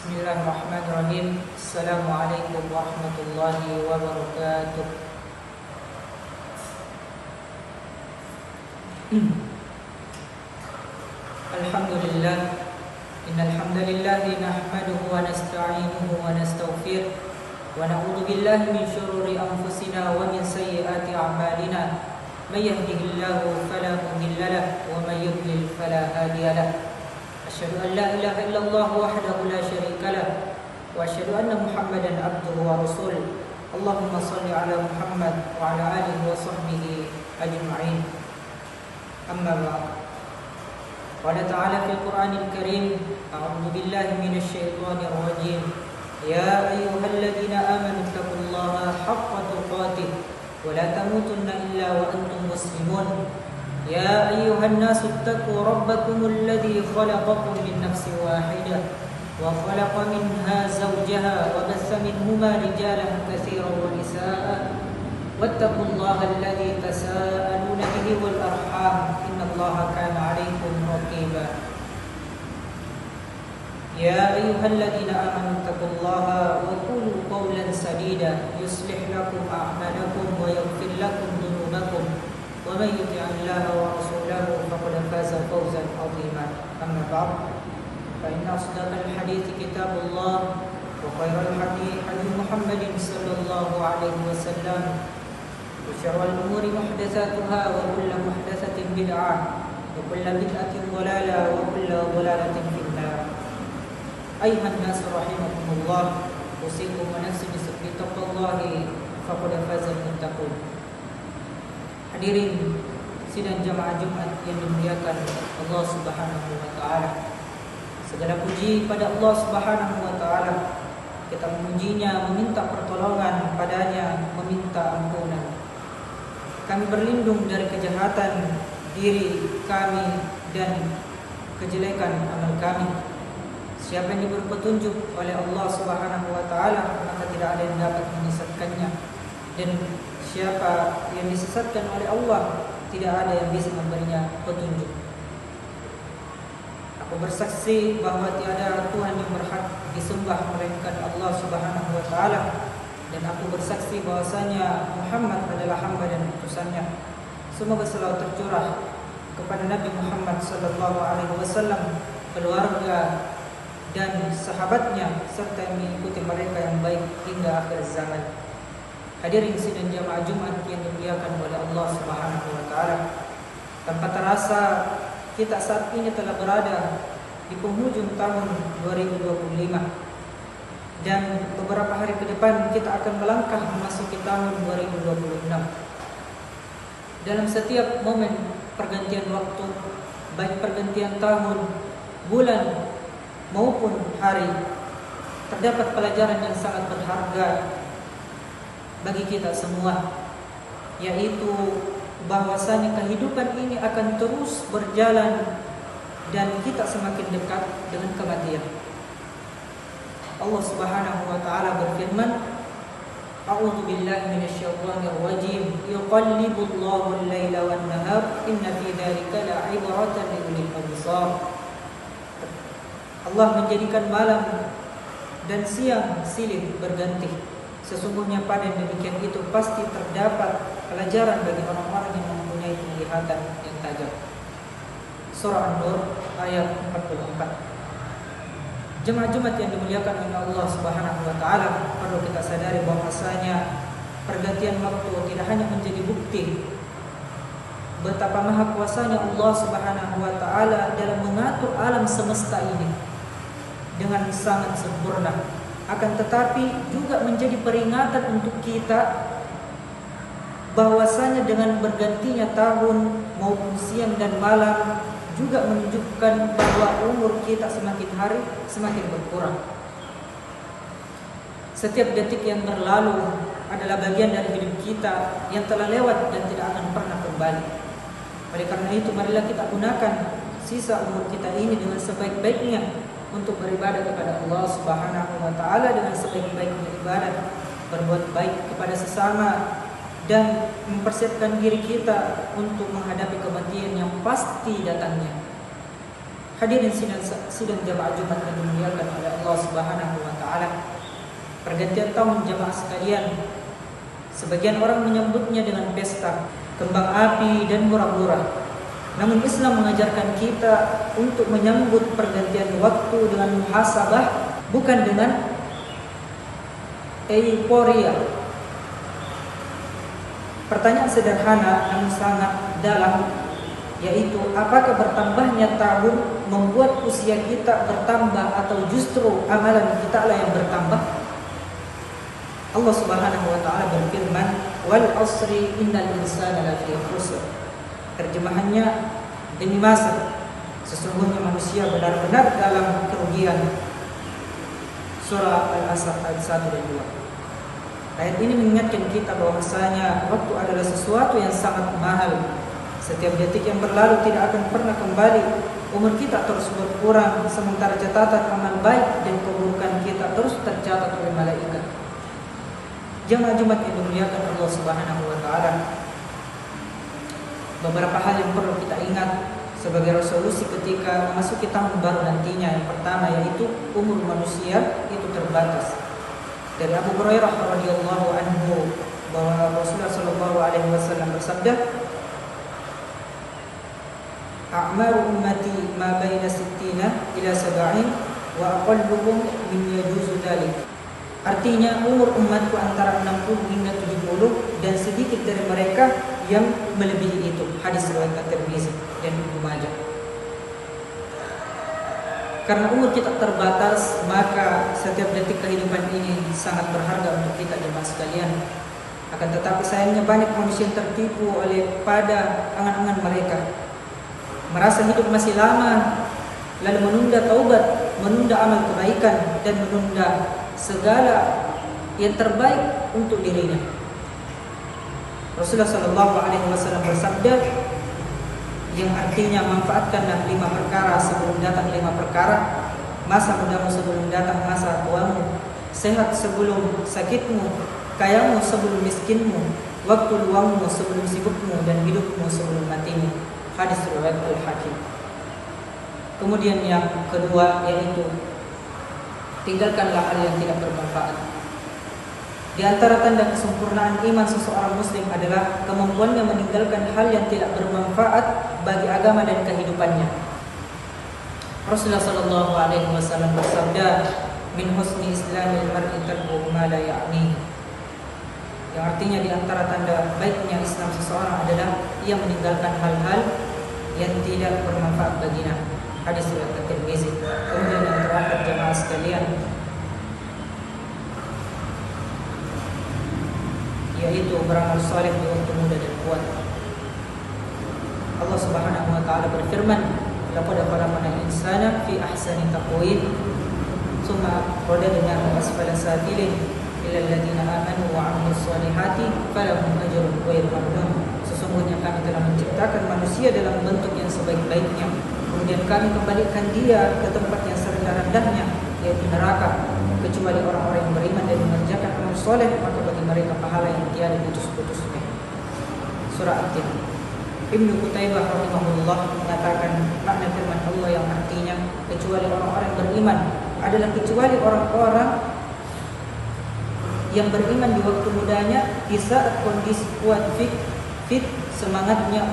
Bismillahirrahmanirrahim. Assalamualaikum warahmatullahi wabarakatuh. Alhamdulillah. Innal hamdalillahi nahmaduhu wa nasta'inuhu wa nastaghfiruh wa na'udzu billahi min shururi anfusina wa min sayyiati a'malina. May yahdihillahu fala mudilla lahu wa may yudlil fala hadiya lahu. Asyhadu an la ilaha illallah wahdahu la syarika lahu wa asyhadu anna Muhammadan abduhu wa rasuluh. Allahumma shalli ala Muhammad wa ala alihi wa sahbihi ajma'in. Amma ba'd. Qala ta'ala fil Qur'anil Karim, a'udzu billahi minasy syaithanir rajim. Ya ayyuhalladzina amanu taqullaha haqqa tuqatih wa la tamutunna illa wa antum muslimun. يا أيها الناس اتقوا ربكم الذي خلقكم من نفس واحدة وخلق منها زوجها وبث منهما رجالا كثيرا ونساء واتقوا الله الذي تساءلون به والأرحام إن الله كان عليكم رقيبا. يا أيها الذين آمنوا اتقوا الله وقولوا قولا سديدا يصلح لكم أعمالكم ويغفر لكم ذنوبكم ومن يطع الله ورسوله فقد فاز فوزا عظيما. أما بعد فإن أصدق الحديث كتاب الله وخير الهدي هدي محمد صلى الله عليه وسلم وشر الأمور محدثاتها وكل محدثة بدعة وكل بدعة ضلالة وكل ضلالة في النار. أيها الناس رحمكم الله، أوصيكم ونفسي بتقوى الله فقد فاز المتقون. Hadirin sidang jamaah Jumat yang dimuliakan Allah Subhanahu wa taala. Segala puji pada Allah Subhanahu wa taala. Kita memujinya, meminta pertolongan padanya, meminta ampunan. Kami berlindung dari kejahatan diri kami dan kejelekan amal kami. Siapa yang diberi petunjuk oleh Allah Subhanahu wa taala, maka tidak ada yang dapat menyesatkannya. Dan siapa yang disesatkan oleh Allah, tidak ada yang bisa memberinya petunjuk. Aku bersaksi bahwa tiada Tuhan yang berhak disembah melainkan Allah Subhanahu wa taala, dan aku bersaksi bahwasanya Muhammad adalah hamba dan utusannya. Semoga selalu tercurah kepada Nabi Muhammad sallallahu alaihi wasallam, keluarga dan sahabatnya serta yang mengikuti mereka yang baik hingga akhir zaman. Hadirin sidang jamaah Jumat yang dimuliakan oleh Allah Subhanahu wa taala. Tanpa terasa kita saat ini telah berada di penghujung tahun 2025. Dan beberapa hari ke depan kita akan melangkah memasuki tahun 2026. Dalam setiap momen pergantian waktu, baik pergantian tahun, bulan maupun hari, terdapat pelajaran yang sangat berharga bagi kita semua, yaitu bahwasanya kehidupan ini akan terus berjalan dan kita semakin dekat dengan kematian. Allah Subhanahu wa taala berfirman, A'udzu billahi minasyaitonir rajim. Yuqallibullahu al-laila wan-nahar inna fi dzalika la'ibratan li ulil absar. Allah menjadikan malam dan siang silih berganti. Sesungguhnya pada demikian itu pasti terdapat pelajaran bagi orang-orang yang mempunyai penglihatan yang tajam. Surah An-Nur ayat 44. Jemaah Jumat yang dimuliakan oleh Allah Subhanahu wa taala, perlu kita sadari bahwasanya pergantian waktu tidak hanya menjadi bukti betapa maha kuasanya Allah Subhanahu wa taala dalam mengatur alam semesta ini dengan sangat sempurna, akan tetapi juga menjadi peringatan untuk kita bahwasanya dengan bergantinya tahun maupun siang dan malam juga menunjukkan bahwa umur kita semakin hari semakin berkurang. Setiap detik yang berlalu adalah bagian dari hidup kita yang telah lewat dan tidak akan pernah kembali. Oleh karena itu, marilah kita gunakan sisa umur kita ini dengan sebaik-baiknya untuk beribadah kepada Allah Subhanahu wa taala dengan sebaik-baiknya ibadah, berbuat baik kepada sesama dan mempersiapkan diri kita untuk menghadapi kematian yang pasti datangnya. Hadirin sidang jamaah Jumat yang dimuliakan oleh Allah Subhanahu wa taala. Pergantian tahun jamaah sekalian, sebagian orang menyambutnya dengan pesta, kembang api dan murah-murah. Namun Islam mengajarkan kita untuk menyambut pergantian waktu dengan muhasabah, bukan dengan euforia. Pertanyaan sederhana namun sangat dalam, yaitu apakah bertambahnya tahun membuat usia kita bertambah atau justru amalan kita lah yang bertambah? Allah Subhanahu wa taala berfirman, "Wal 'asri innal insana lafi khusr." Terjemahannya, demi masa sesungguhnya manusia benar-benar dalam kerugian. Surah Al-Asr ayat 1 dan 2. Ayat ini mengingatkan kita bahwasanya waktu adalah sesuatu yang sangat mahal. Setiap detik yang berlalu tidak akan pernah kembali. Umur kita terus berkurang, sementara catatan amal baik dan keburukan kita terus tercatat oleh malaikat. Jamaah Jumat yang dimuliakan Allah Subhanahu wa taala. Beberapa hal yang perlu kita ingat sebagai resolusi ketika memasuki tahun baru nantinya. Yang pertama yaitu umur manusia itu terbatas. Dari Abu Hurairah radhiyallahu anhu bahwa Rasulullah sallallahu alaihi wasallam bersabda, "A'maru ummati ma baina 60 ila 70 wa aqalluhum min yajuzu dzalik." Artinya umur umatku antara 60 hingga 70 dan sedikit dari mereka yang melebihi itu. Hadis riwayat At-Tirmizi dan Ibnu Majah. Karena umur kita terbatas, maka setiap detik kehidupan ini sangat berharga untuk kita jemaah sekalian. Akan tetapi sayangnya banyak manusia yang tertipu oleh pada angan-angan mereka. Merasa hidup masih lama, lalu menunda taubat, menunda amal kebaikan, dan menunda segala yang terbaik untuk dirinya. Rasulullah Shallallahu Alaihi Wasallam bersabda, yang artinya manfaatkanlah 5 perkara sebelum datang 5 perkara, masa mudamu sebelum datang masa tuamu, sehat sebelum sakitmu, kayamu sebelum miskinmu, waktu luangmu sebelum sibukmu, dan hidupmu sebelum matimu. Hadis riwayat Al-Hakim. Kemudian yang kedua yaitu tinggalkanlah hal yang tidak bermanfaat. Di antara tanda kesempurnaan iman seseorang muslim adalah kemampuannya meninggalkan hal yang tidak bermanfaat bagi agama dan kehidupannya. Rasulullah sallallahu alaihi wasallam bersabda, "Min husni islamil mar'i tarku ma la ya'ni." Yang artinya di antara tanda baiknya Islam seseorang adalah ia meninggalkan hal-hal yang tidak bermanfaat baginya. Hadis riwayat At-Tirmizi. Kemudian yang terakhir jemaah sekalian, yaitu beramal saleh di waktu muda dan kuat. Allah Subhanahu wa taala berfirman, "Laqad khalaqnal insana fi ahsani taqwim, tsumma radadnahu asfala safilin, illa alladziina aamanu wa 'amilus shalihati falahum ajrun ghairu mamnun." Sesungguhnya kami telah menciptakan manusia dalam bentuk yang sebaik-baiknya, kemudian kami kembalikan dia ke tempat yang serendah-rendahnya, yaitu neraka, kecuali orang-orang yang beriman dan mengerjakan amal soleh, maka bagi mereka pahala yang tiada putus-putusnya. Surah At-Tin. Ibnu Qutaibah rahimahullah mengatakan makna firman Allah yang artinya kecuali orang-orang yang beriman adalah kecuali orang-orang yang beriman di waktu mudanya, di saat kondisi kuat fit semangatnya